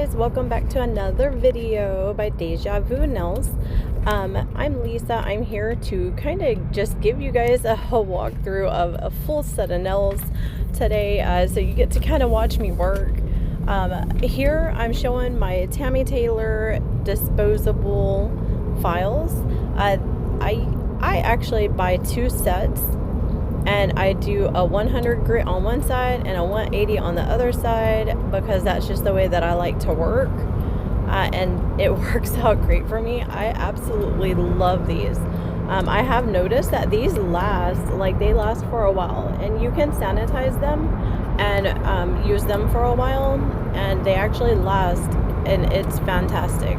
guys, welcome back to another video by Deja Vu Nails. I'm Lisa. I'm here to kind of just give you guys a walkthrough of a full set of nails today, so you get to kind of watch me work. Here I'm showing my Tammy Taylor disposable files. I actually buy two sets, and I do a 100 grit on one side and a 180 on the other side because that's just the way that I like to work, and it works out great for me. I absolutely love these. I have noticed that these they last for a while, and you can sanitize them and use them for a while, and they actually last, and it's fantastic.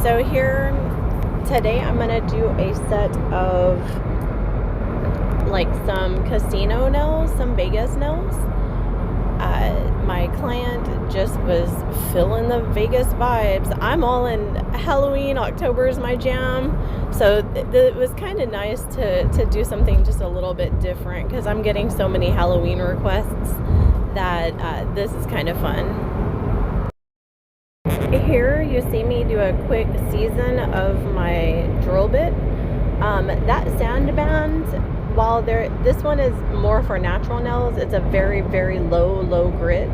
So here today I'm gonna do a set of some casino nails, some Vegas nails. My client just was feeling the Vegas vibes. I'm all in Halloween. October is my jam, so it was kind of nice to do something just a little bit different because I'm getting so many Halloween requests that this is kind of fun. Here you see me do a quick season of my drill bit. That sand band, while this one is more for natural nails, it's a very, very low grit.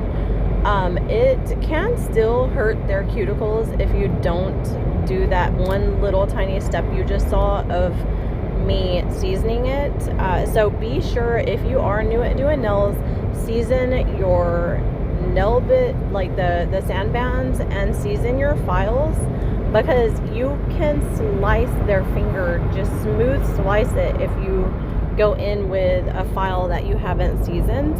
It can still hurt their cuticles if you don't do that one little tiny step you just saw of me seasoning it. So be sure, if you are new at doing nails, season your nail bit, like the sand bands, and season your files, because you can slice their finger, just smooth slice it if you go in with a file that you haven't seasoned.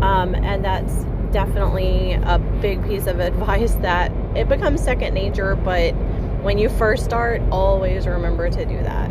And that's definitely a big piece of advice, that it becomes second nature, but when you first start, always remember to do that.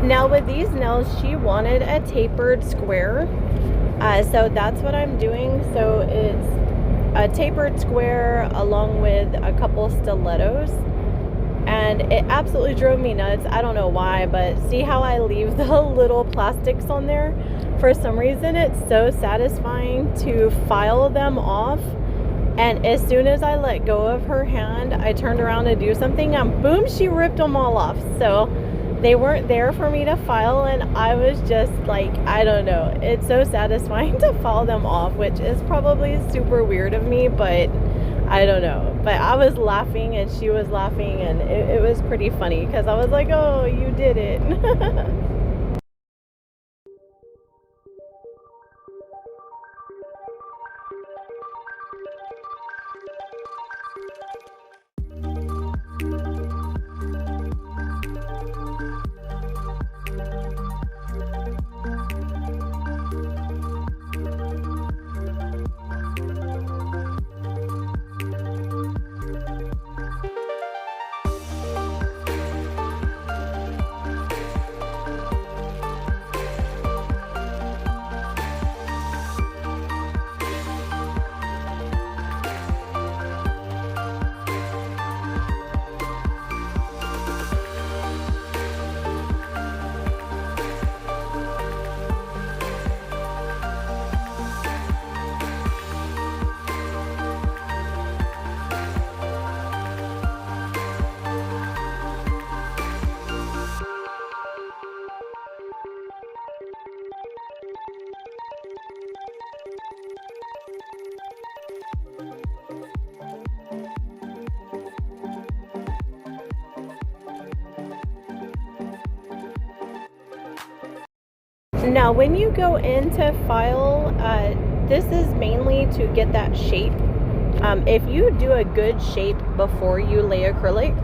Now with these nails, she wanted a tapered square. So that's what I'm doing. So it's a tapered square along with a couple stilettos. And it absolutely drove me nuts. I don't know why, but see how I leave the little plastics on there? For some reason, it's so satisfying to file them off. And as soon as I let go of her hand, I turned around to do something, and boom, she ripped them all off. So they weren't there for me to file, and I was just like, I don't know. It's so satisfying to file them off, which is probably super weird of me, but I don't know. But I was laughing and she was laughing, and it was pretty funny because I was like, oh, you did it. Now, when you go into file, this is mainly to get that shape. If you do a good shape before you lay acrylic,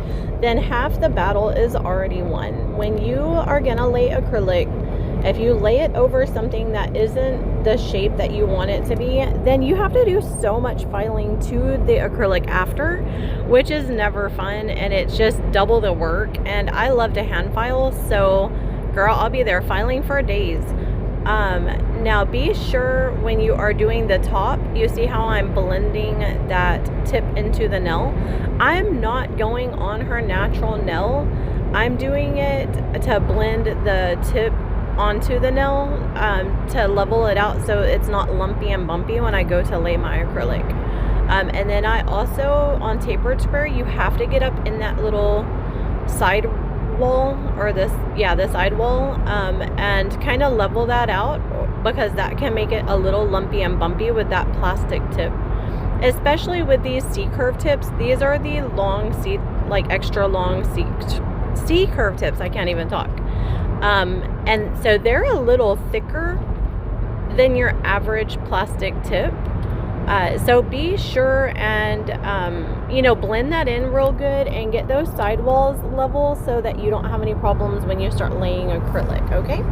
then half the battle is already won. When you are gonna lay acrylic, if you lay it over something that isn't the shape that you want it to be, then you have to do so much filing to the acrylic after, which is never fun, and it's just double the work. And I love to hand file, so girl, I'll be there filing for days. Now be sure when you are doing the top, you see how I'm blending that tip into the nail. I'm not going on her natural nail. I'm doing it to blend the tip onto the nail, to level it out so it's not lumpy and bumpy when I go to lay my acrylic. And then I also, on Tapered Square, you have to get up in that little side wall, or the side wall, and kind of level that out, because that can make it a little lumpy and bumpy with that plastic tip, especially with these C-curve tips. These are the long extra long C-curve tips. I can't even talk. And so they're a little thicker than your average plastic tip. So be sure and, blend that in real good and get those sidewalls level so that you don't have any problems when you start laying acrylic, okay?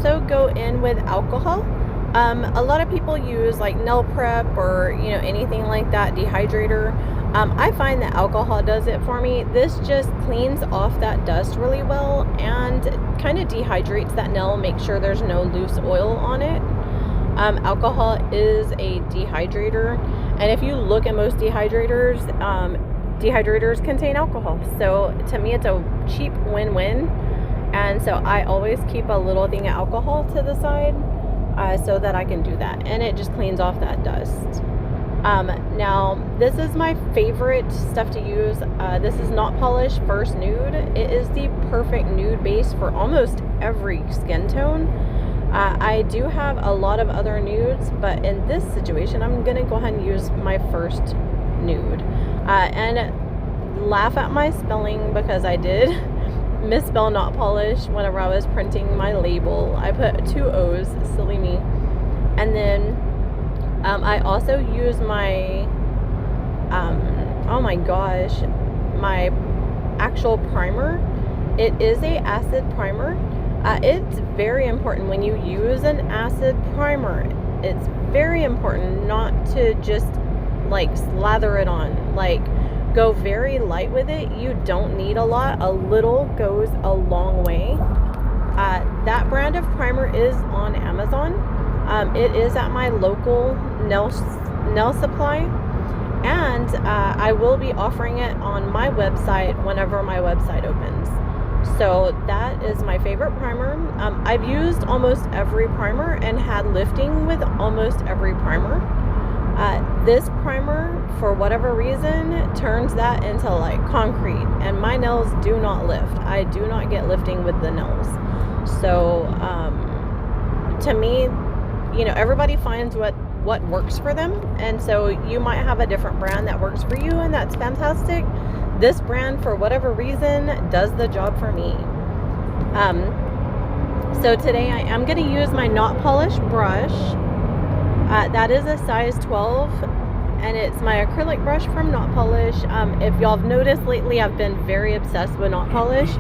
also go in with alcohol. A lot of people use like nail prep or anything like that, dehydrator. I find that alcohol does it for me. This just cleans off that dust really well and kind of dehydrates that nail, make sure there's no loose oil on it. Alcohol is a dehydrator, and if you look at most dehydrators, dehydrators contain alcohol. So to me, it's a cheap win-win, and so I always keep a little thing of alcohol to the side so that I can do that, and it just cleans off that dust. Now, this is my favorite stuff to use. This is Not Polish First Nude. It is the perfect nude base for almost every skin tone. I do have a lot of other nudes, but in this situation, I'm going to go ahead and use my first nude. And laugh at my spelling because I did misspell Not Polish whenever I was printing my label. I put 2 O's, silly me. And then I also use my, oh my gosh, my actual primer. It is a acid primer. It's very important when you use an acid primer. It's very important not to just like slather it on. Like, go very light with it. You don't need a lot. A little goes a long way. That brand of primer is on Amazon. It is at my local nail supply, and I will be offering it on my website whenever my website opens. So that is my favorite primer. I've used almost every primer and had lifting with almost every primer. This primer, for whatever reason, turns that into like concrete, and my nails do not lift. I do not get lifting with the nails. So to me, everybody finds what works for them, and so you might have a different brand that works for you, and that's fantastic. This brand, for whatever reason, does the job for me. So today I am going to use my Not Polish brush. That is a size 12, and it's my acrylic brush from Not Polish. If y'all have noticed lately, I've been very obsessed with Not Polish.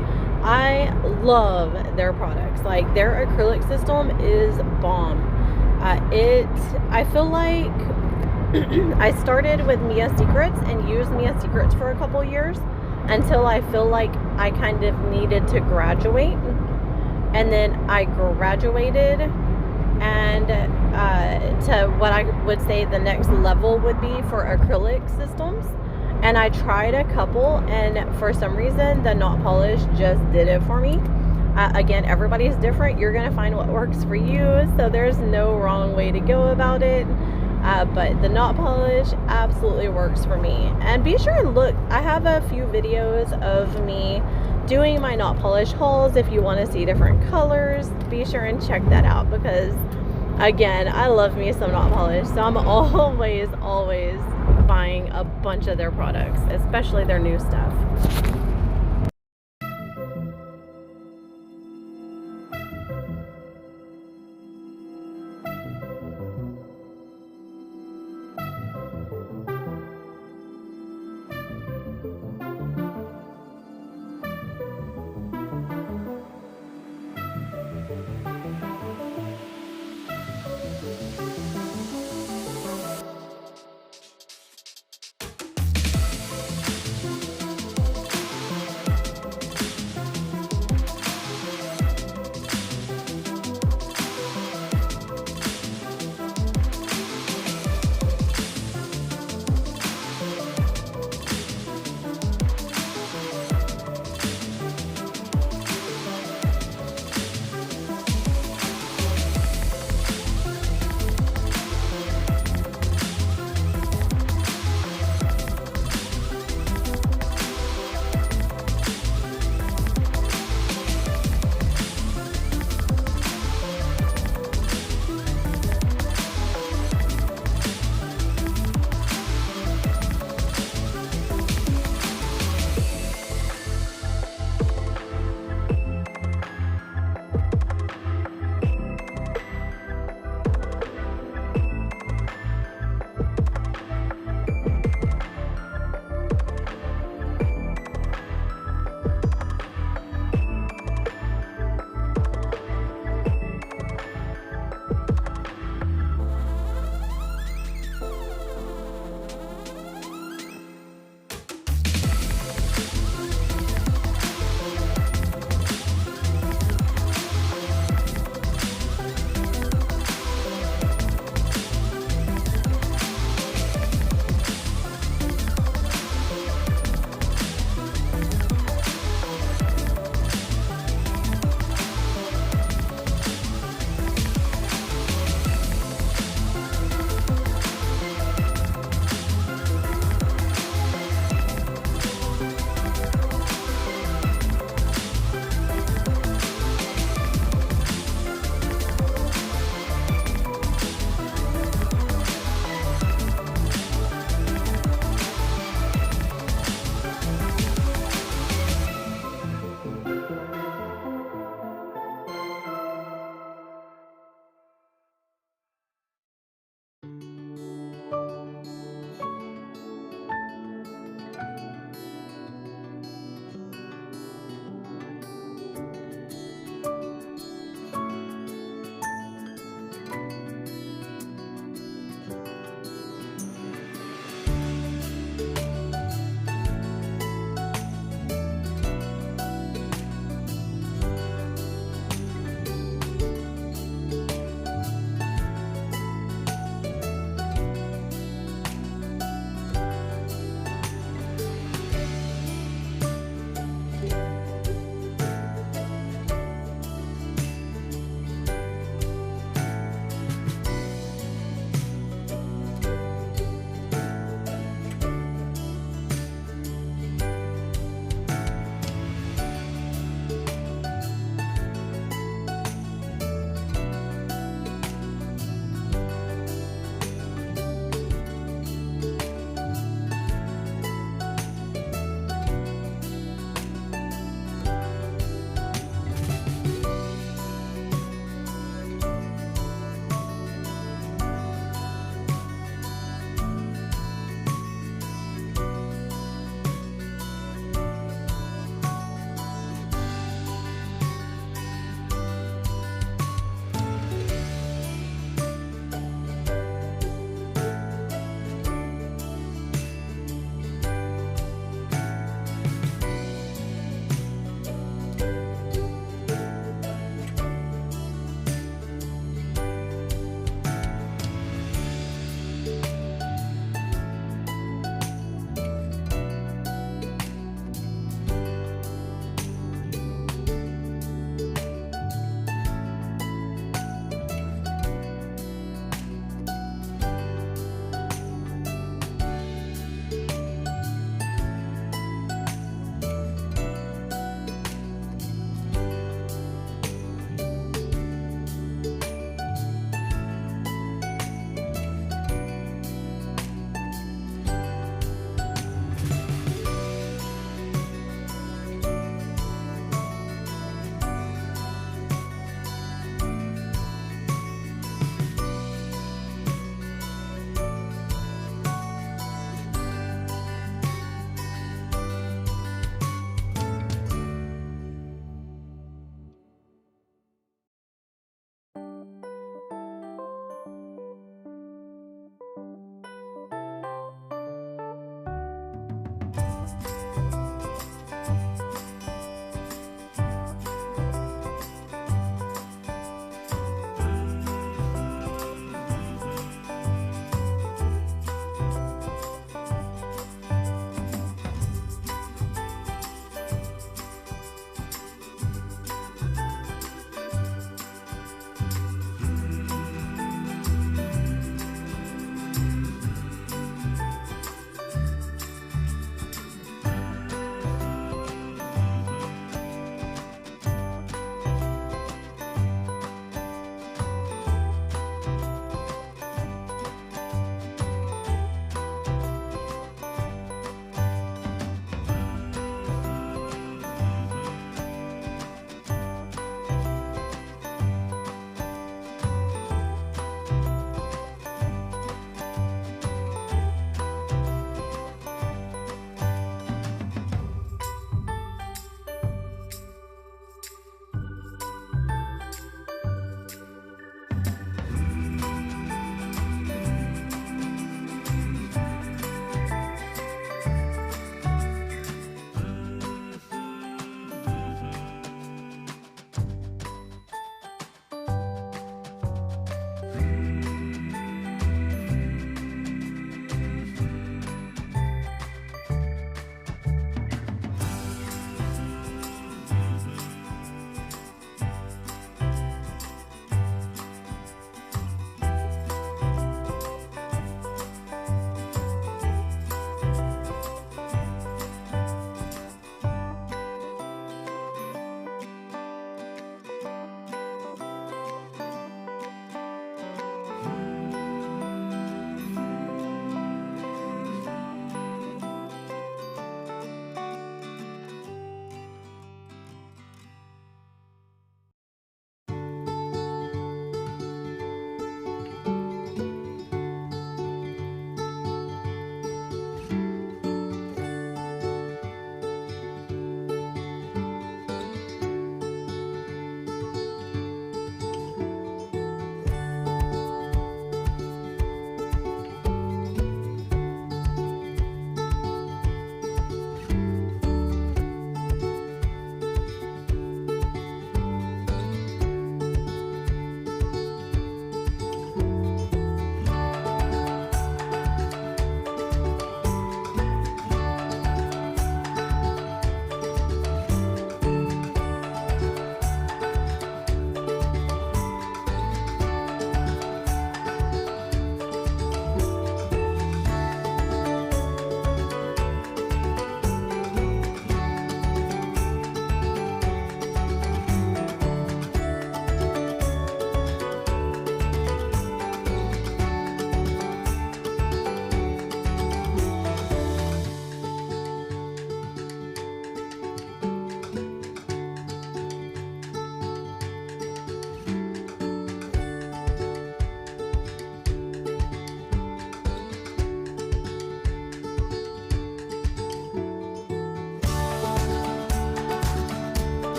I love their products. Like, their acrylic system is bomb. I feel like I started with Mia Secrets and used Mia Secrets for a couple years until I feel like I kind of needed to graduate, and then I graduated, and to what I would say the next level would be for acrylic systems. And I tried a couple, and for some reason the Not Polish just did it for me. Again, everybody's different. You're gonna find what works for you, so there's no wrong way to go about it. But the Not Polish absolutely works for me. And be sure and look, I have a few videos of me doing my Not Polish hauls. If you want to see different colors, be sure and check that out, because again, I love me some Not Polish, so I'm always buying a bunch of their products, especially their new stuff.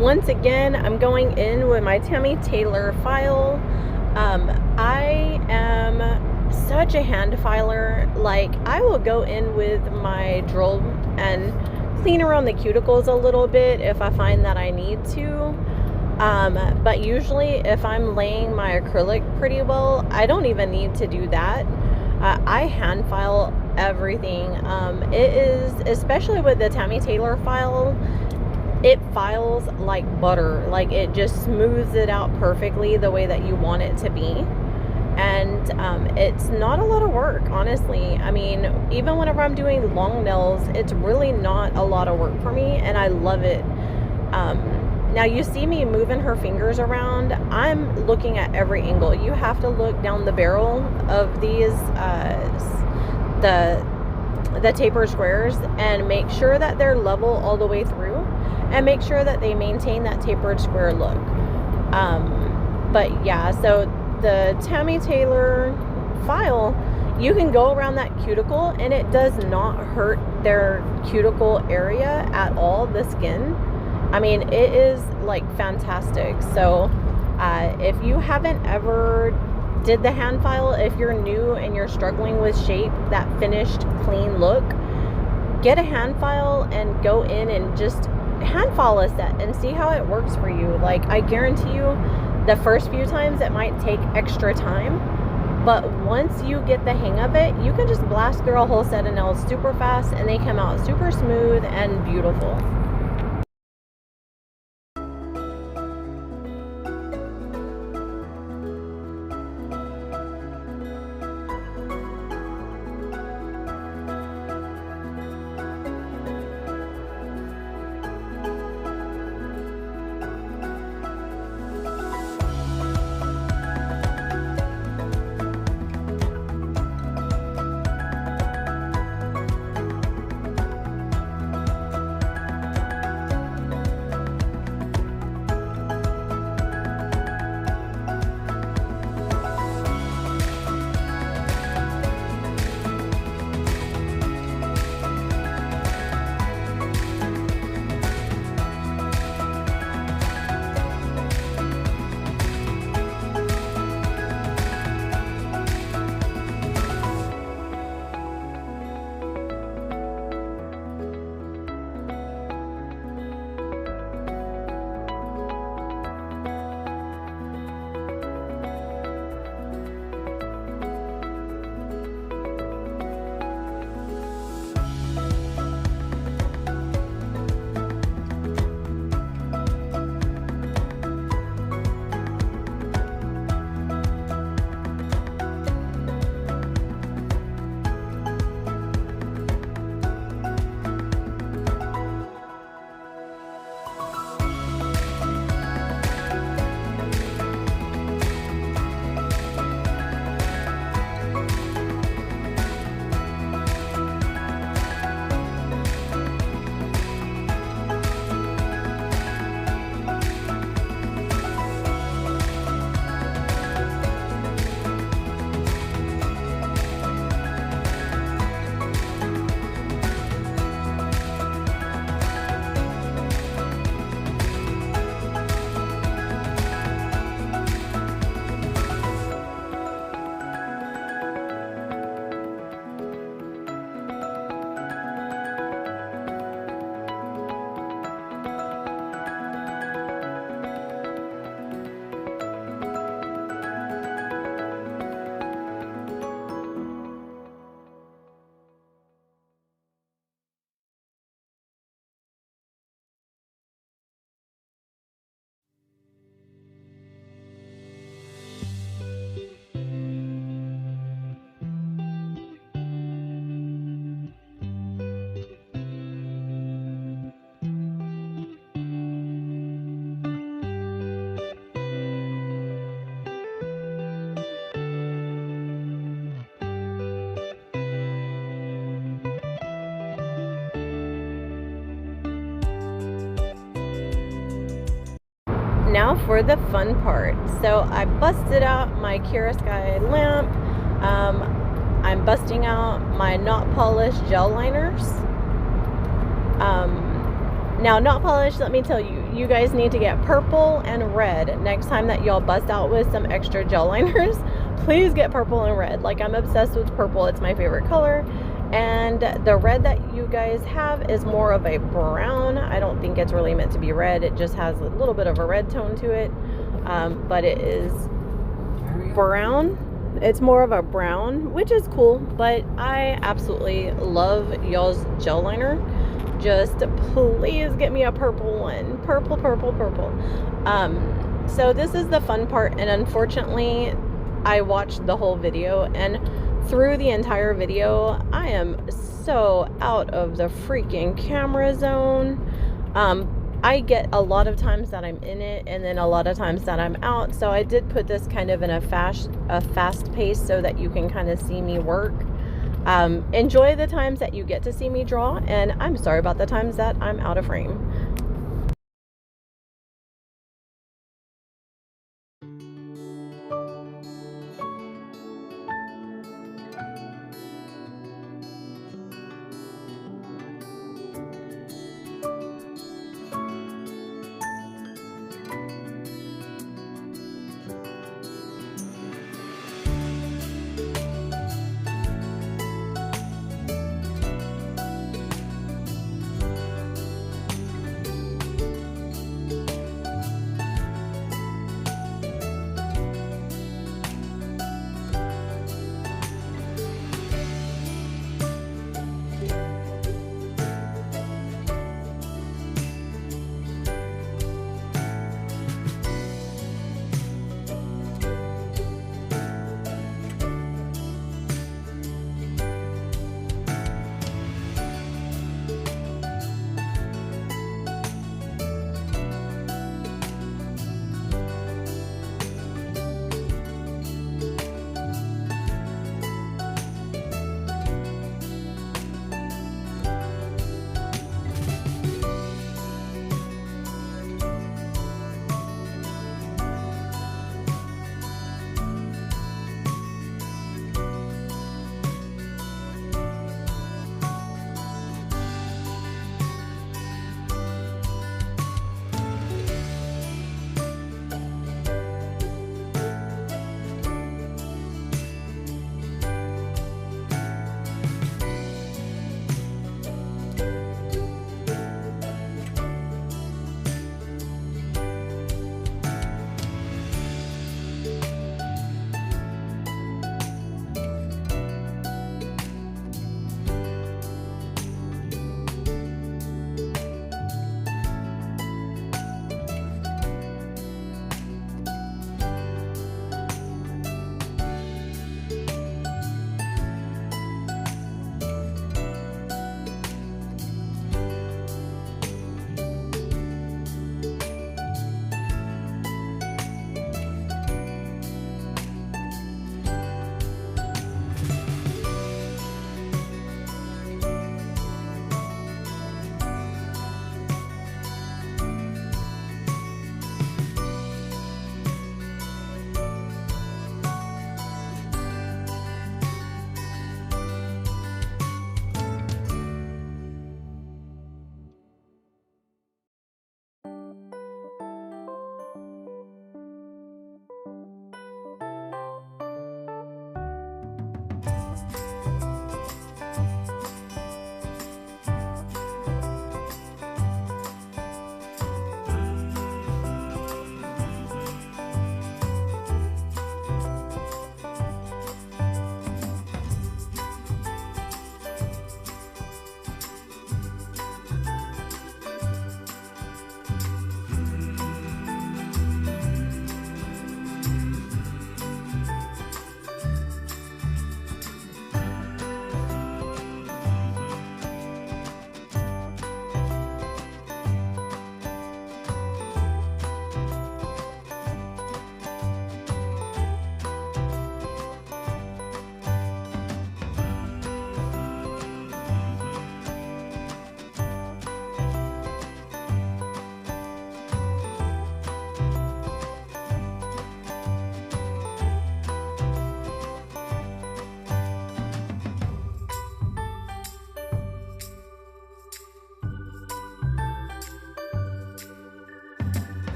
Once again, I'm going in with my Tammy Taylor file. I am such a hand filer. Like, I will go in with my drill and clean around the cuticles a little bit if I find that I need to. But usually if I'm laying my acrylic pretty well, I don't even need to do that. I hand file everything. It is, especially with the Tammy Taylor file, it files like butter. Like, it just smooths it out perfectly the way that you want it to be. And it's not a lot of work, honestly. I mean, even whenever I'm doing long nails, it's really not a lot of work for me, and I love it. Now you see me moving her fingers around. I'm looking at every angle. You have to look down the barrel of these the tapered squares and make sure that they're level all the way through, and make sure that they maintain that tapered square look. But yeah, so the Tammy Taylor file, you can go around that cuticle and it does not hurt their cuticle area at all, the skin. I mean, it is like fantastic. So if you haven't ever did the hand file, if you're new and you're struggling with shape, that finished clean look, get a hand file and go in and just hand file a set and see how it works for you. Like, I guarantee you The first few times it might take extra time, but once you get the hang of it, you can just blast through a whole set of nails super fast and they come out super smooth and beautiful. Now for the fun part. So I busted out my Kira Sky lamp. I'm busting out my not polished gel liners. Now not polished, let me tell you, you guys need to get purple and red next time that y'all bust out with some extra gel liners. Please get purple and red. Like, I'm obsessed with purple. It's my favorite color. And the red that you guys have is more of a brown. I don't think it's really meant to be red. It just has a little bit of a red tone to it. But it is brown. It's more of a brown, which is cool. But I absolutely love y'all's gel liner. Just please get me a purple one. Purple, purple, purple. So this is the fun part. And unfortunately, I watched the whole video, and through the entire video, I am so out of the freaking camera zone. I get a lot of times that I'm in it, and then a lot of times that I'm out. So I did put this kind of in a fast pace so that you can kind of see me work. Enjoy the times that you get to see me draw, and I'm sorry about the times that I'm out of frame.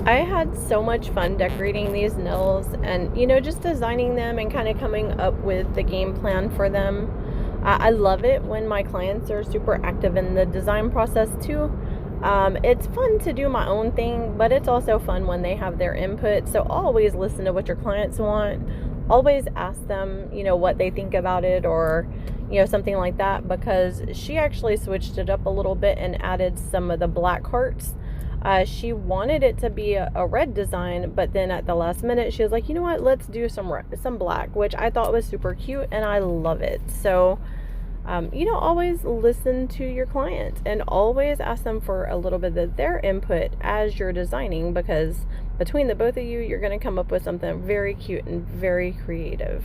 I had so much fun decorating these nails and, just designing them and kind of coming up with the game plan for them. I love it when my clients are super active in the design process too. It's fun to do my own thing, but it's also fun when they have their input. So always listen to what your clients want. Always ask them, what they think about it, or, something like that, because she actually switched it up a little bit and added some of the black hearts. She wanted it to be a red design, but then at the last minute, she was like, you know what, let's do some black, which I thought was super cute, and I love it. So, always listen to your clients and always ask them for a little bit of their input as you're designing, because between the both of you, you're going to come up with something very cute and very creative.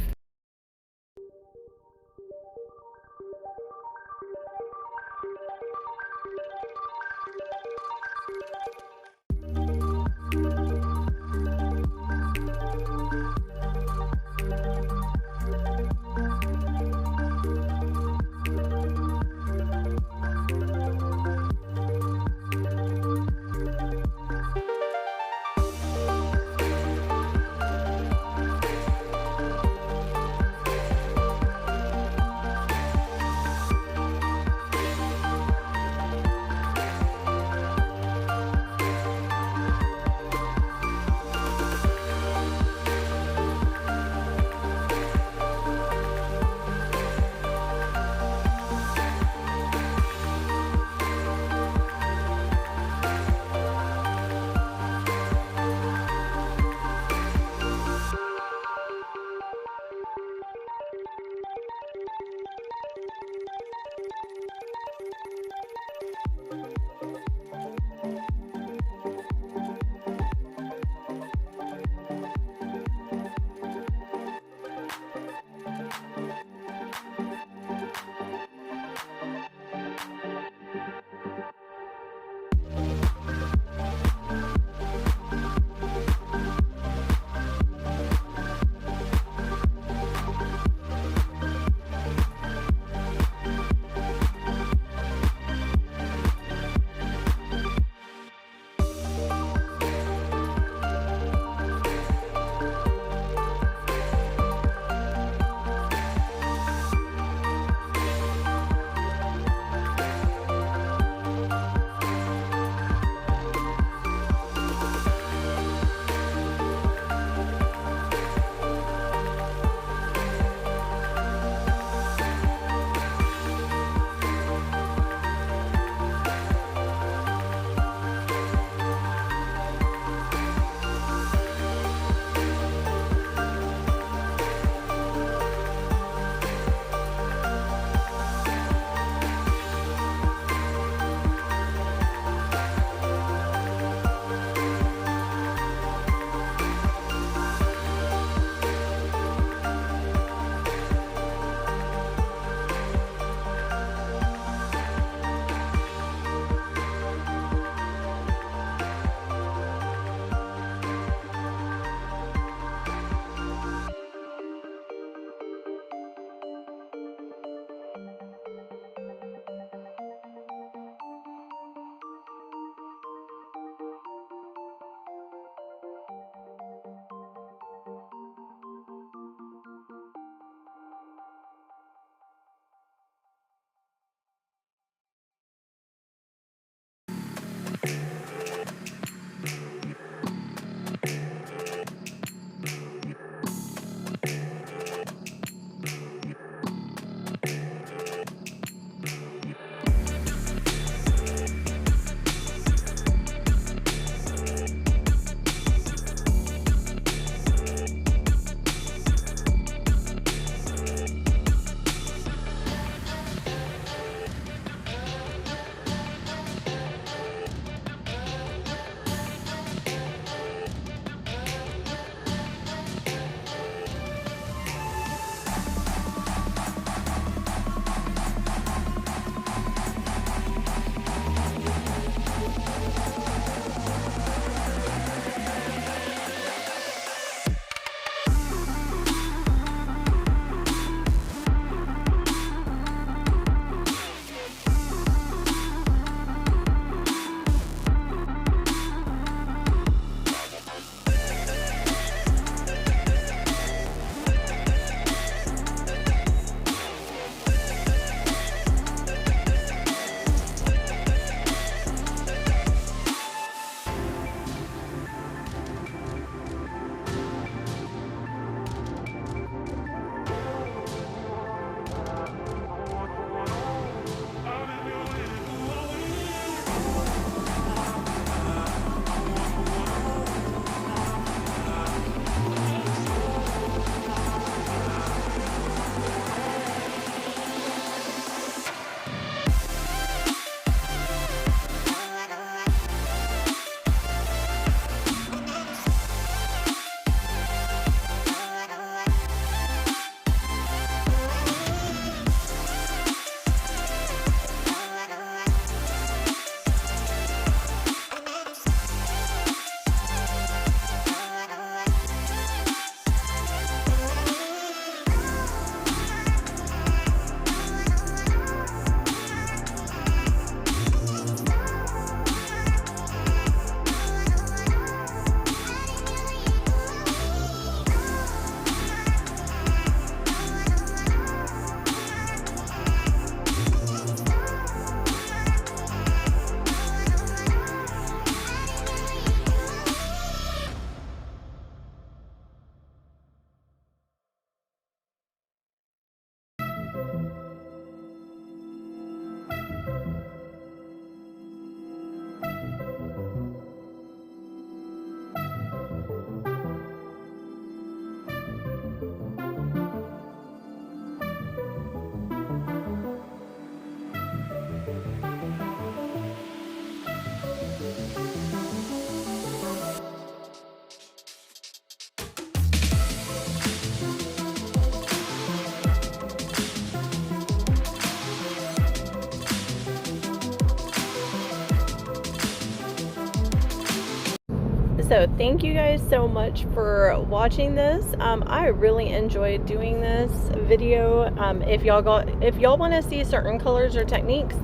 So thank you guys so much for watching this. I really enjoyed doing this video. If y'all want to see certain colors or techniques,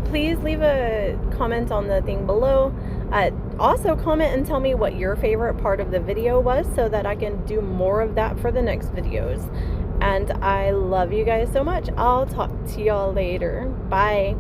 please leave a comment on the thing below. Also comment and tell me what your favorite part of the video was so that I can do more of that for the next videos. And I love you guys so much. I'll talk to y'all later. Bye.